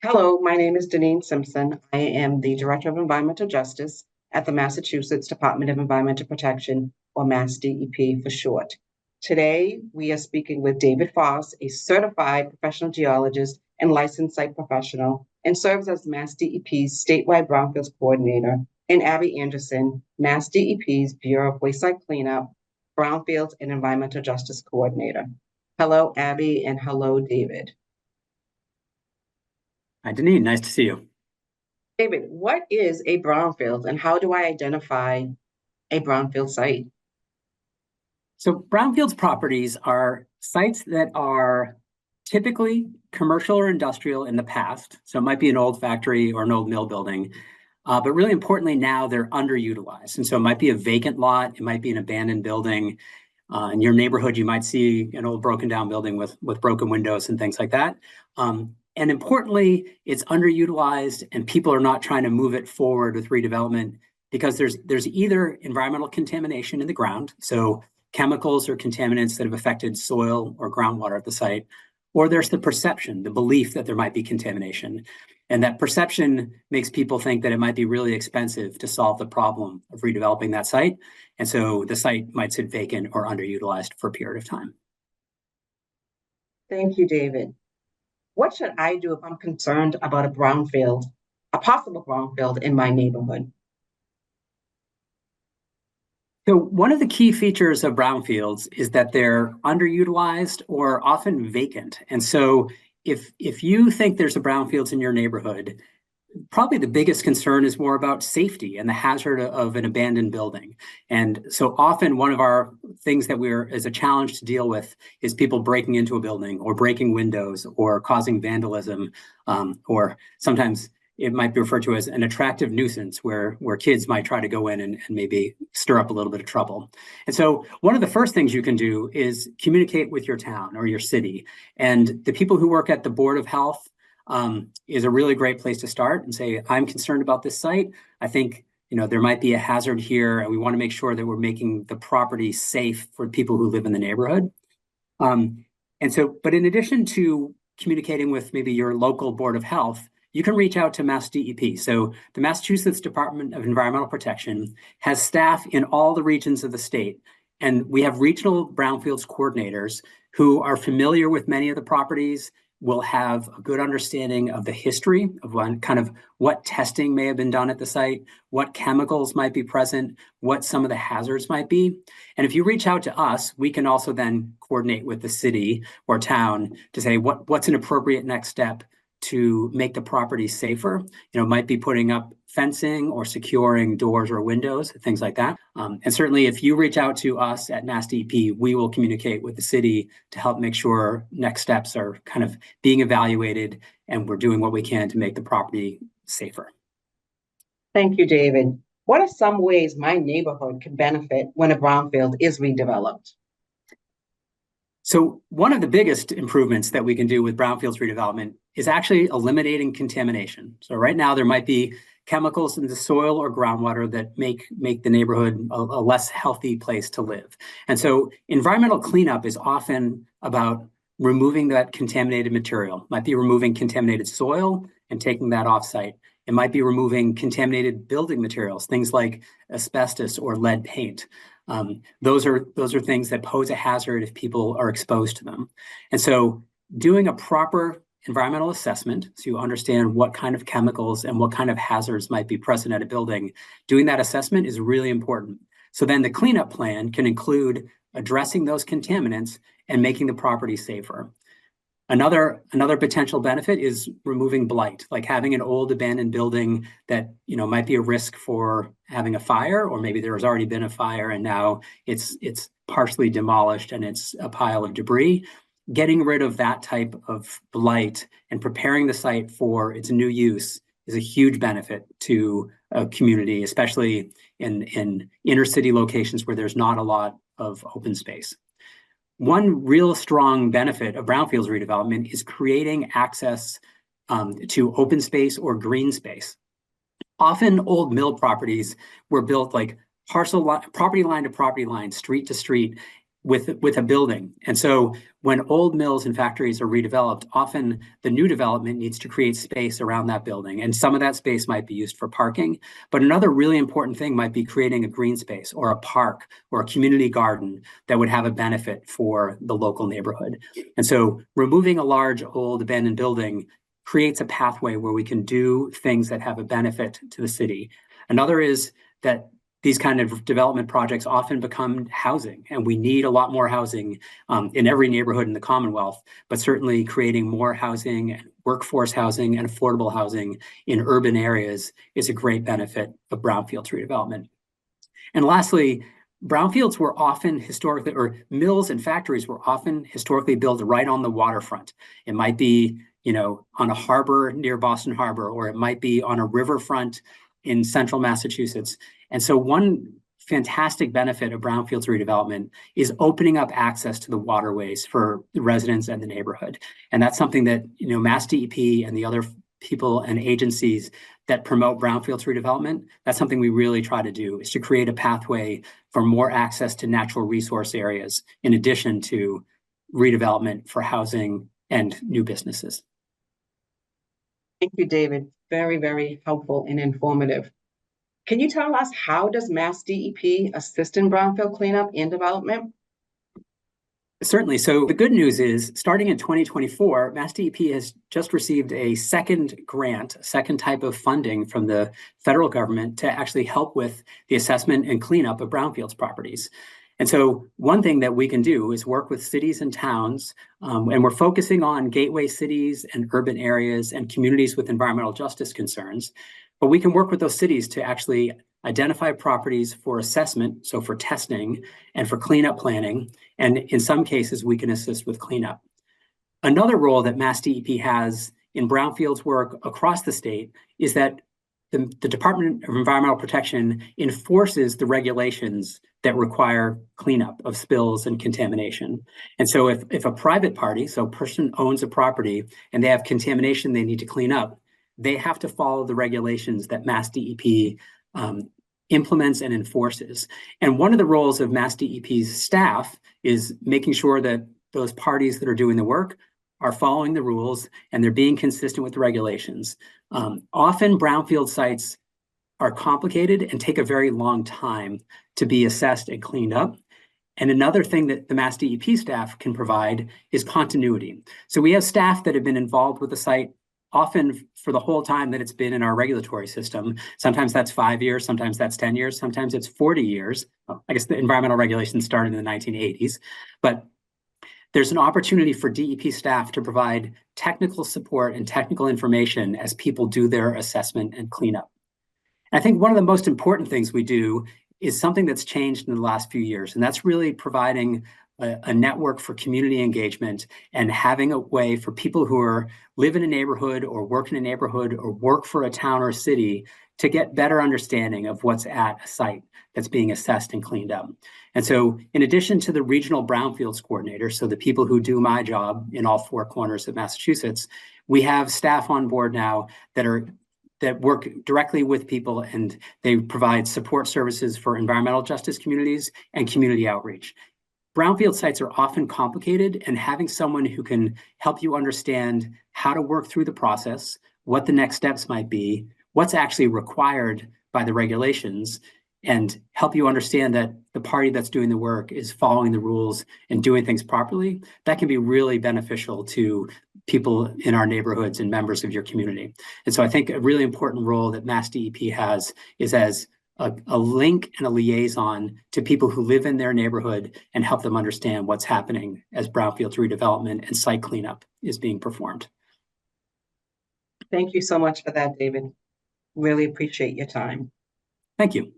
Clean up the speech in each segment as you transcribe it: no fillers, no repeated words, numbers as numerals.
Hello, my name is Deneen Simpson. I am the Director of Environmental Justice at the Massachusetts Department of Environmental Protection, or MassDEP for short. Today, we are speaking with David Foss, a certified professional geologist and licensed site professional, and serves as MassDEP's statewide Brownfields coordinator, and Abby Anderson, MassDEP's Bureau of Wayside Cleanup, Brownfields and Environmental Justice coordinator. Hello, Abby, and hello, David. Hi, Deneen. Nice to see you. David, what is a brownfield and how do I identify a brownfield site? So brownfields properties are sites that are typically commercial or industrial in the past. So it might be an old factory or an old mill building, but really importantly now they're underutilized. And so it might be a vacant lot, it might be an abandoned building. In your neighborhood, you might see an old broken down building with broken windows and things like that. And importantly, it's underutilized and people are not trying to move it forward with redevelopment because there's either environmental contamination in the ground, so chemicals or contaminants that have affected soil or groundwater at the site, or there's the perception, the belief that there might be contamination. And that perception makes people think that it might be really expensive to solve the problem of redeveloping that site. And so the site might sit vacant or underutilized for a period of time. Thank you, David. What should I do if I'm concerned about a brownfield, a possible brownfield in my neighborhood? So one of the key features of brownfields is that they're underutilized or often vacant. And so if you think there's a brownfields in your neighborhood, probably the biggest concern is more about safety and the hazard of an abandoned building. And so often one of our things that is a challenge to deal with is people breaking into a building or breaking windows or causing vandalism, or sometimes it might be referred to as an attractive nuisance where kids might try to go in and maybe stir up a little bit of trouble. And so one of the first things you can do is communicate with your town or your city. And the people who work at the Board of Health is a really great place to start and say, I'm concerned about this site. I think there might be a hazard here and we want to make sure that we're making the property safe for people who live in the neighborhood. But in addition to communicating with maybe your local Board of Health, you can reach out to MassDEP. So the Massachusetts Department of Environmental Protection has staff in all the regions of the state. And we have regional brownfields coordinators who are familiar with many of the properties, will have a good understanding of the history of what testing may have been done at the site, what chemicals might be present, what some of the hazards might be. And if you reach out to us, we can also then coordinate with the city or town to say what's an appropriate next step to make the property safer. Might be putting up fencing or securing doors or windows, things like that. And certainly if you reach out to us at MassDEP, we will communicate with the city to help make sure next steps are kind of being evaluated and we're doing what we can to make the property safer. Thank you, David. What are some ways my neighborhood can benefit when a brownfield is redeveloped? So one of the biggest improvements that we can do with brownfields redevelopment is actually eliminating contamination. So right now there might be chemicals in the soil or groundwater that make the neighborhood a less healthy place to live. And so environmental cleanup is often about removing that contaminated material. It might be removing contaminated soil and taking that off-site. It might be removing contaminated building materials, things like asbestos or lead paint. Those are things that pose a hazard if people are exposed to them. And so doing a proper environmental assessment, so you understand what kind of chemicals and what kind of hazards might be present at a building, doing that assessment is really important. So then the cleanup plan can include addressing those contaminants and making the property safer. Another potential benefit is removing blight, like having an old abandoned building that might be a risk for having a fire, or maybe there has already been a fire and now it's partially demolished and it's a pile of debris. Getting rid of that type of blight and preparing the site for its new use is a huge benefit to a community, especially in inner city locations where there's not a lot of open space. One real strong benefit of brownfields redevelopment is creating access to open space or green space. Often old mill properties were built like property line to property line, street to street, with a building. And so when old mills and factories are redeveloped, often the new development needs to create space around that building. And some of that space might be used for parking. But another really important thing might be creating a green space or a park or a community garden that would have a benefit for the local neighborhood. And so removing a large, old, abandoned building creates a pathway where we can do things that have a benefit to the city. Another is that these kind of development projects often become housing, and we need a lot more housing in every neighborhood in the Commonwealth, but certainly creating more housing, workforce housing, and affordable housing in urban areas is a great benefit of brownfields redevelopment. And lastly, brownfields were often historically, or mills and factories were often historically built right on the waterfront. It might be, on a harbor near Boston Harbor, or it might be on a riverfront in central Massachusetts. And so one fantastic benefit of brownfields redevelopment is opening up access to the waterways for the residents and the neighborhood. And that's something that, Mass DEP and the other people and agencies that promote brownfields redevelopment, that's something we really try to do, is to create a pathway for more access to natural resource areas, in addition to redevelopment for housing and new businesses. Thank you, David. Very, very helpful and informative. Can you tell us, how does Mass DEP assist in brownfield cleanup and development? Certainly. So the good news is, starting in 2024, Mass DEP has just received a second grant, a second type of funding from the federal government to actually help with the assessment and cleanup of brownfields properties. And so one thing that we can do is work with cities and towns, and we're focusing on gateway cities and urban areas and communities with environmental justice concerns. But we can work with those cities to actually identify properties for assessment, so for testing and for cleanup planning. And in some cases, we can assist with cleanup. Another role that Mass DEP has in brownfields work across the state is that the Department of Environmental Protection enforces the regulations that require cleanup of spills and contamination. And so if a private party, so a person owns a property and they have contamination they need to clean up, they have to follow the regulations that Mass DEP implements and enforces. And one of the roles of Mass DEP's staff is making sure that those parties that are doing the work are following the rules and they're being consistent with the regulations. Often brownfield sites are complicated and take a very long time to be assessed and cleaned up. And another thing that the Mass DEP staff can provide is continuity. So we have staff that have been involved with the site often for the whole time that it's been in our regulatory system. Sometimes that's 5 years, sometimes that's 10 years, sometimes it's 40 years. Well, I guess the environmental regulations started in the 1980s, but there's an opportunity for DEP staff to provide technical support and technical information as people do their assessment and cleanup. And I think one of the most important things we do is something that's changed in the last few years, and that's really providing a network for community engagement and having a way for people who live in a neighborhood or work in a neighborhood or work for a town or a city to get better understanding of what's at a site that's being assessed and cleaned up. And so in addition to the regional brownfields coordinator, so the people who do my job in all four corners of Massachusetts, we have staff on board now that work directly with people, and they provide support services for environmental justice communities and community outreach. Brownfield sites are often complicated, and having someone who can help you understand how to work through the process, what the next steps might be, what's actually required by the regulations, and help you understand that the party that's doing the work is following the rules and doing things properly, that can be really beneficial to people in our neighborhoods and members of your community. And so I think a really important role that Mass DEP has is as a link and a liaison to people who live in their neighborhood and help them understand what's happening as brownfields redevelopment and site cleanup is being performed. Thank you so much for that, David. Really appreciate your time. Thank you.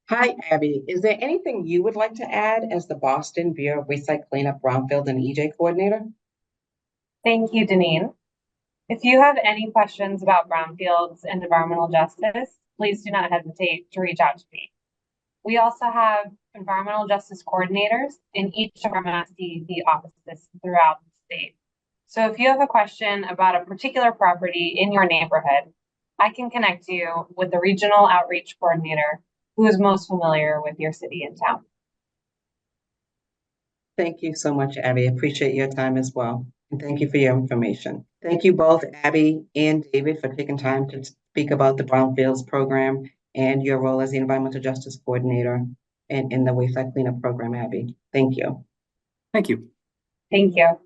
Hi, Abby. Is there anything you would like to add as the Boston Bureau of Waste Site Cleanup Brownfield and EJ coordinator? Thank you, Deneen. If you have any questions about brownfields and environmental justice, please do not hesitate to reach out to me. We also have environmental justice coordinators in each of our Mass DEP offices throughout the state. So if you have a question about a particular property in your neighborhood, I can connect you with the regional outreach coordinator who is most familiar with your city and town. Thank you so much, Abby. I appreciate your time as well. And thank you for your information. Thank you both, Abby and David, for taking time to speak about the Brownfields program and your role as the Environmental Justice Coordinator in the Wayside Cleanup Program, Abby. Thank you. Thank you. Thank you.